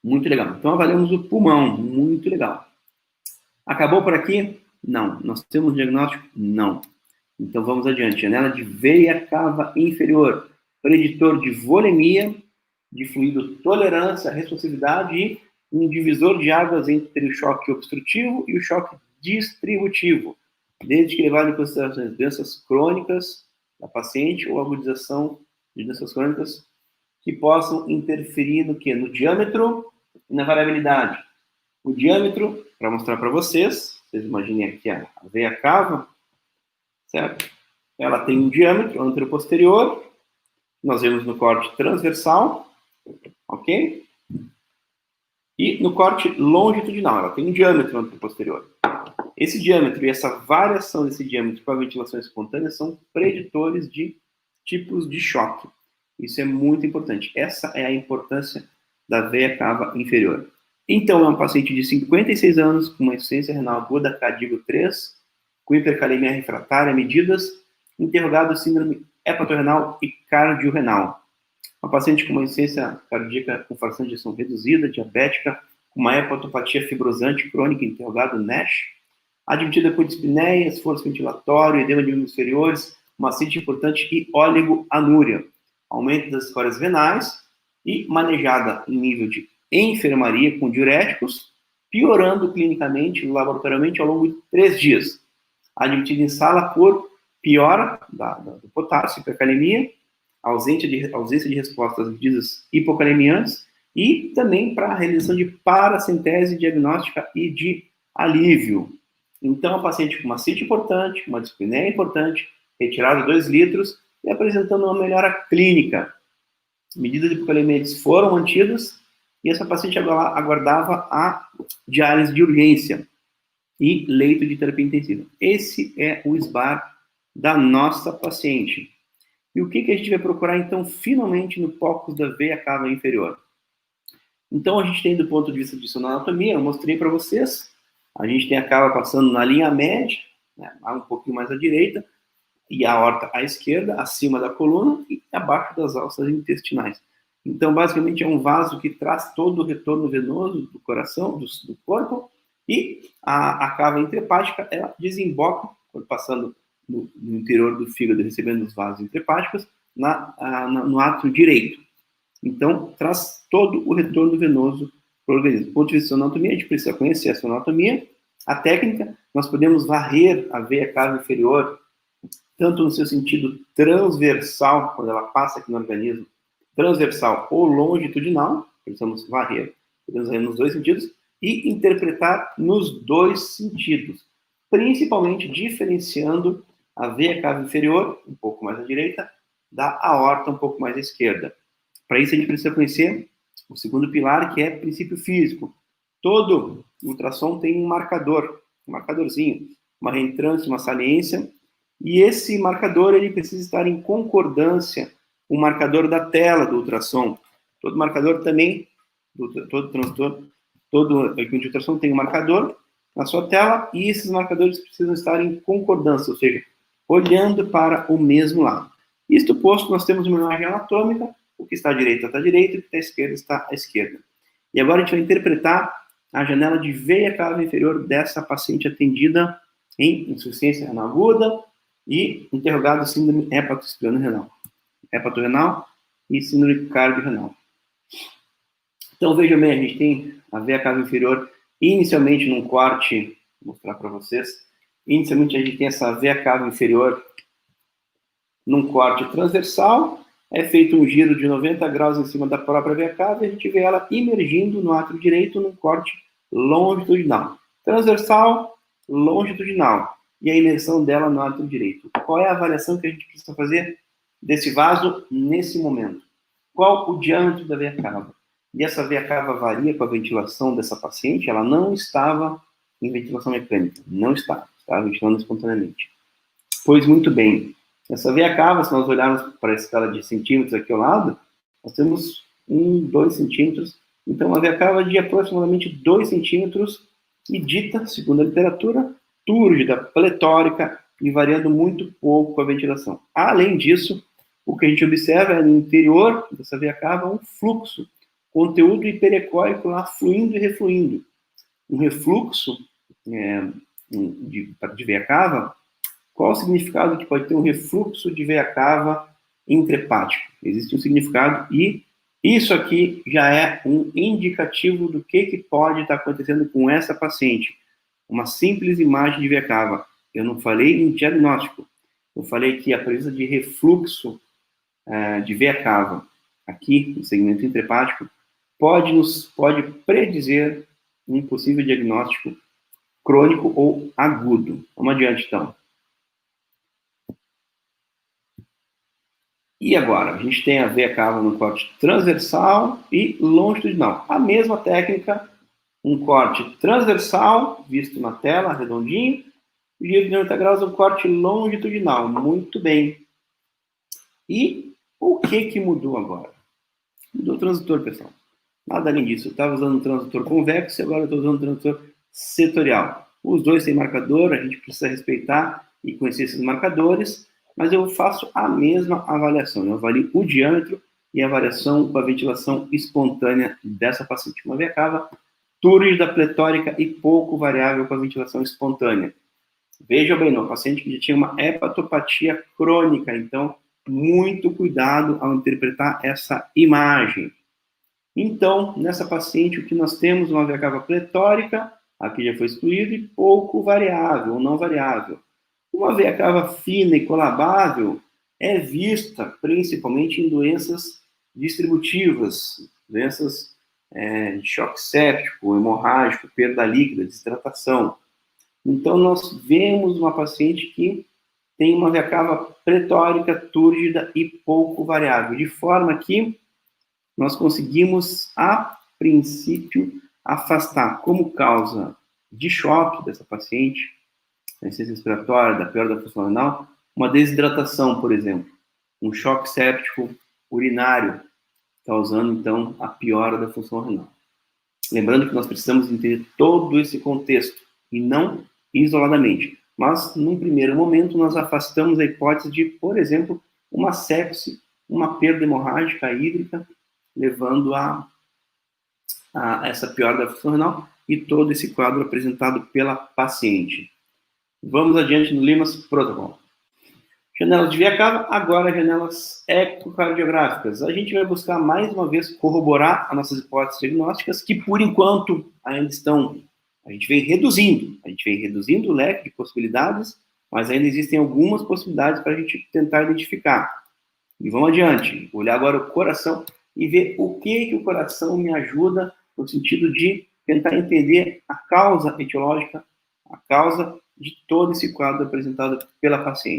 Muito legal. Então, avaliamos o pulmão. Muito legal. Acabou por aqui? Não. Nós temos diagnóstico? Não. Então, vamos adiante. Janela de veia cava inferior. Preditor de volemia, de fluido tolerância, responsividade e um divisor de águas entre o choque obstrutivo e o choque distributivo, desde que levado em consideração as doenças crônicas da paciente ou agudização de doenças crônicas que possam interferir no quê? No diâmetro e na variabilidade. O diâmetro, para mostrar para vocês imaginem aqui a veia cava, certo? Ela tem um diâmetro anteroposterior, nós vemos no corte transversal, ok? E no corte longitudinal, ela tem um diâmetro anteroposterior. Esse diâmetro e essa variação desse diâmetro com a ventilação espontânea são preditores de tipos de choque. Isso é muito importante. Essa é a importância da veia cava inferior. Então, é um paciente de 56 anos com uma insuficiência renal aguda CADIGO 3, com hipercalemia refratária, medidas, interrogado síndrome hepatorrenal e cardiorrenal. Uma paciente com uma insuficiência cardíaca com fração de ejeção reduzida, diabética, com uma hepatopatia fibrosante crônica, interrogado NASH, admitida por dispneia, esforço ventilatório, edema de membros inferiores, uma cite importante e oligoanúria, aumento das escórias renais e manejada em nível de enfermaria com diuréticos, piorando clinicamente, laboratoriamente, ao longo de 3 dias. Admitida em sala por piora do potássio, hipercalemia, ausência de respostas às medidas hipokalemiantes e também para a realização de paracentese diagnóstica e de alívio. Então, a paciente com uma cite importante, uma dispneia importante, retirada 2 litros e apresentando uma melhora clínica. Medidas de hipokalemiantes foram mantidas e essa paciente aguardava a diálise de urgência e leito de terapia intensiva. Esse é o SBAR da nossa paciente. E o que a gente vai procurar, então, finalmente, no POCUS da veia cava inferior? Então, a gente tem, do ponto de vista de sonoanatomia, eu mostrei para vocês, a gente tem a cava passando na linha média, né, um pouquinho mais à direita, e a aorta à esquerda, acima da coluna e abaixo das alças intestinais. Então, basicamente, é um vaso que traz todo o retorno venoso do coração, do corpo, e a cava intrahepática, ela desemboca, passando no interior do fígado, recebendo os vasos intrahepáticos, no átrio direito. Então, traz todo o retorno venoso para o organismo. Do ponto de vista da anatomia, a gente precisa conhecer essa anatomia. A técnica, nós podemos varrer a veia cava inferior, tanto no seu sentido transversal, quando ela passa aqui no organismo, transversal ou longitudinal, precisamos varrer, podemos varrer nos 2 sentidos, e interpretar nos 2 sentidos, principalmente diferenciando a veia cava inferior, um pouco mais à direita, da aorta, um pouco mais à esquerda. Para isso, a gente precisa conhecer o segundo pilar, que é princípio físico. Todo ultrassom tem um marcadorzinho, uma reentrância, uma saliência, e esse marcador ele precisa estar em concordância com o marcador da tela do ultrassom. Todo marcador também, todo equipe de ultrassom tem um marcador na sua tela, e esses marcadores precisam estar em concordância, ou seja, olhando para o mesmo lado. Isto posto, nós temos uma imagem anatômica, o que está à direita está à direita, o que está à esquerda está à esquerda. E agora a gente vai interpretar a janela de veia cava inferior dessa paciente atendida em insuficiência renal aguda e interrogado síndrome hepatorrenal e síndrome cardiorrenal. Então, vejam bem, a gente tem a veia cava inferior inicialmente num corte, vou mostrar para vocês, inicialmente a gente tem essa veia cava inferior num corte transversal, é feito um giro de 90 graus em cima da própria veia cava e a gente vê ela emergindo no átrio direito num corte longitudinal. Transversal, longitudinal. E a imersão dela no átrio direito. Qual é a avaliação que a gente precisa fazer desse vaso nesse momento? Qual o diâmetro da veia cava? E essa veia cava varia com a ventilação dessa paciente? Ela não estava em ventilação mecânica. Não estava ventilando espontaneamente. Pois muito bem. Essa veia cava, se nós olharmos para a escala de centímetros aqui ao lado, nós temos 2 centímetros. Então, uma veia cava de aproximadamente 2 centímetros e dita, segundo a literatura, túrgida, pletórica e variando muito pouco com a ventilação. Além disso, o que a gente observa é no interior dessa veia cava um fluxo conteúdo hiperecóico lá fluindo e refluindo. Um refluxo de veia cava, qual o significado que pode ter um refluxo de veia cava intrahepático? Existe um significado e isso aqui já é um indicativo do que pode estar acontecendo com essa paciente. Uma simples imagem de veia cava. Eu não falei em diagnóstico. Eu falei que a presença de refluxo de veia cava aqui no segmento intrahepático pode predizer um possível diagnóstico crônico ou agudo. Vamos adiante, então. E agora? A gente tem a veia cava no corte transversal e longitudinal. A mesma técnica, um corte transversal, visto na tela, redondinho, e giro de 90 graus, um corte longitudinal. Muito bem. E o que mudou agora? Mudou o transitor, pessoal. Nada além disso. Eu estava usando um transitor convexo e agora eu estou usando um transitor setorial. Os dois têm marcador, a gente precisa respeitar e conhecer esses marcadores, mas eu faço a mesma avaliação. Eu avalio o diâmetro e a variação com a ventilação espontânea dessa paciente. Uma veia cava túrgida, pletórica e pouco variável com a ventilação espontânea. Veja bem, uma paciente que já tinha uma hepatopatia crônica, então muito cuidado ao interpretar essa imagem. Então, nessa paciente, o que nós temos? Uma veia cava pletórica, aqui já foi excluído, e pouco variável, ou não variável. Uma veia cava fina e colabável é vista principalmente em doenças distributivas, doenças de choque séptico, hemorrágico, perda líquida, desidratação. Então, nós vemos uma paciente que tem uma veia cava pletórica, túrgida e pouco variável, de forma que nós conseguimos, a princípio, afastar como causa de choque dessa paciente, da insuficiência respiratória, da piora da função renal, uma desidratação, por exemplo, um choque séptico urinário, causando, então, a piora da função renal. Lembrando que nós precisamos entender todo esse contexto, e não isoladamente. Mas, num primeiro momento, nós afastamos a hipótese de, por exemplo, uma sepse, uma perda hemorrágica hídrica, levando a essa piora da função renal e todo esse quadro apresentado pela paciente. Vamos adiante no Limas Protocol. Janelas de veia cava, agora janelas ecocardiográficas. A gente vai buscar mais uma vez corroborar as nossas hipóteses diagnósticas, que por enquanto ainda estão, a gente vem reduzindo o leque de possibilidades, mas ainda existem algumas possibilidades para a gente tentar identificar. E vamos adiante, olhar agora o coração e ver o que o coração me ajuda no sentido de tentar entender a causa etiológica, a causa de todo esse quadro apresentado pela paciente.